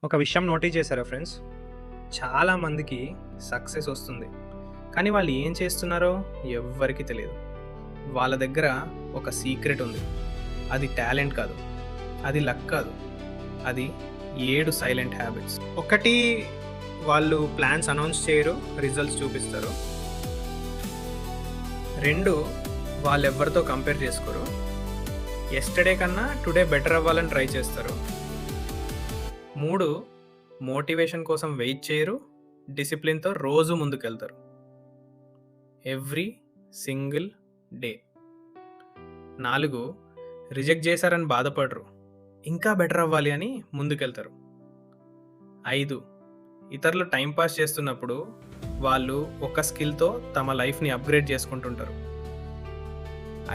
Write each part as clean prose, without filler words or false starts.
ఒక విషయం నోటీస్ చేశారా ఫ్రెండ్స్? చాలామందికి సక్సెస్ వస్తుంది. కానీ వాళ్ళు ఏం చేస్తున్నారో ఎవ్వరికీ తెలీదు. వాళ్ళ దగ్గర ఒక సీక్రెట్ ఉంది. అది టాలెంట్ కాదు. అది లక్ కాదు. అది 7 సైలెంట్ హ్యాబిట్స్. ఒకటి, వాళ్ళు ప్లాన్స్ అనౌన్స్ చేయరు, రిజల్ట్స్ చూపిస్తారు. 2, వాళ్ళెవ్వరితో కంపేర్ చేసుకోరు. యెస్టర్‌డే కన్నా టుడే బెటర్ అవ్వాలని ట్రై చేస్తారు. 3, మోటివేషన్ కోసం వెయిట్ చేయరు, డిసిప్లిన్‌తో రోజు ముందుకెళ్తారు. Every single day. 4, రిజెక్ట్ చేశారని బాధపడరు, ఇంకా బెటర్ అవ్వాలి అని ముందుకెళ్తారు. 5, ఇతరులు టైం పాస్ చేస్తున్నప్పుడు వాళ్ళు ఒక స్కిల్‌తో తమ లైఫ్‌ని అప్‌గ్రేడ్ చేసుకుంటుంటారు.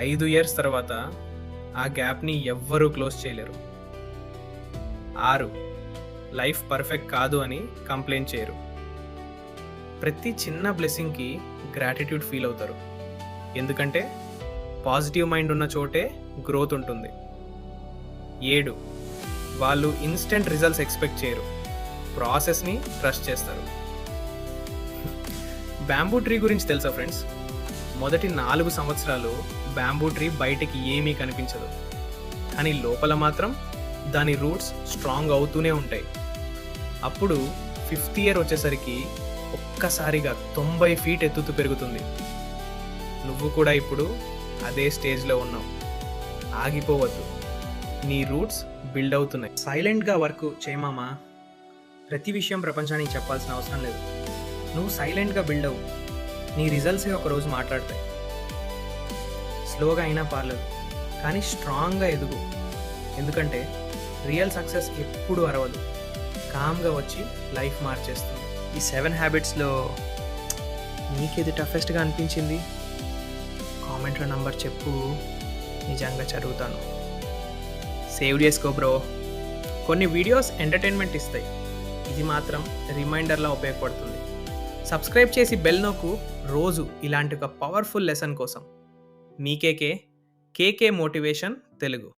5 ఇయర్స్ తర్వాత ఆ గ్యాప్‌ని ఎవ్వరూ క్లోజ్ చేయలేరు. 6, లైఫ్ పర్ఫెక్ట్ కాదు అని కంప్లైంట్ చేయరు. ప్రతి చిన్న బ్లెస్సింగ్‌కి గ్రాటిట్యూడ్ ఫీల్ అవుతారు. ఎందుకంటే పాజిటివ్ మైండ్ ఉన్న చోటే గ్రోత్ ఉంటుంది. 7, వాళ్ళు ఇన్స్టెంట్ రిజల్ట్స్ ఎక్స్పెక్ట్ చేయరు, ప్రాసెస్ని ట్రస్ట్ చేస్తారు. బ్యాంబూ ట్రీ గురించి తెలుసా ఫ్రెండ్స్? మొదటి 4 సంవత్సరాలు బ్యాంబూ ట్రీ బయటికి ఏమీ కనిపించదు, కానీ లోపల మాత్రం దాని రూట్స్ స్ట్రాంగ్ అవుతూనే ఉంటాయి. అప్పుడు 5th ఇయర్ వచ్చేసరికి ఒక్కసారిగా 90 ఫీట్ ఎత్తుతూ పెరుగుతుంది. నువ్వు కూడా ఇప్పుడు అదే స్టేజ్లో ఉన్నావు. ఆగిపోవద్దు, నీ రూట్స్ బిల్డ్ అవుతున్నాయి. సైలెంట్గా వర్క్ చేయమామా. ప్రతి విషయం ప్రపంచానికి చెప్పాల్సిన అవసరం లేదు. నువ్వు సైలెంట్గా బిల్డ్ అవ్వు, నీ రిజల్ట్సే ఒకరోజు మాట్లాడతాయి. స్లోగా అయినా పర్లేదు, కానీ స్ట్రాంగ్గా ఎదుగు. ఎందుకంటే రియల్ సక్సెస్ ఎప్పుడు అరవదు, కామ్గా వచ్చి లైఫ్ మార్చేస్తుంది. ఈ 7 హ్యాబిట్స్లో నీకేది టఫెస్ట్గా అనిపించింది? కామెంట్లో నంబర్ చెప్పు, నిజంగా చదువుతాను. సేవ్ చేసుకో బ్రో. కొన్ని వీడియోస్ ఎంటర్టైన్మెంట్ ఇస్తాయి, ఇది మాత్రం రిమైండర్లా ఉపయోగపడుతుంది. సబ్స్క్రైబ్ చేసి బెల్ నొక్కు, రోజు ఇలాంటి ఒక పవర్ఫుల్ లెసన్ కోసం. మీ కేకే మోటివేషన్ తెలుగు.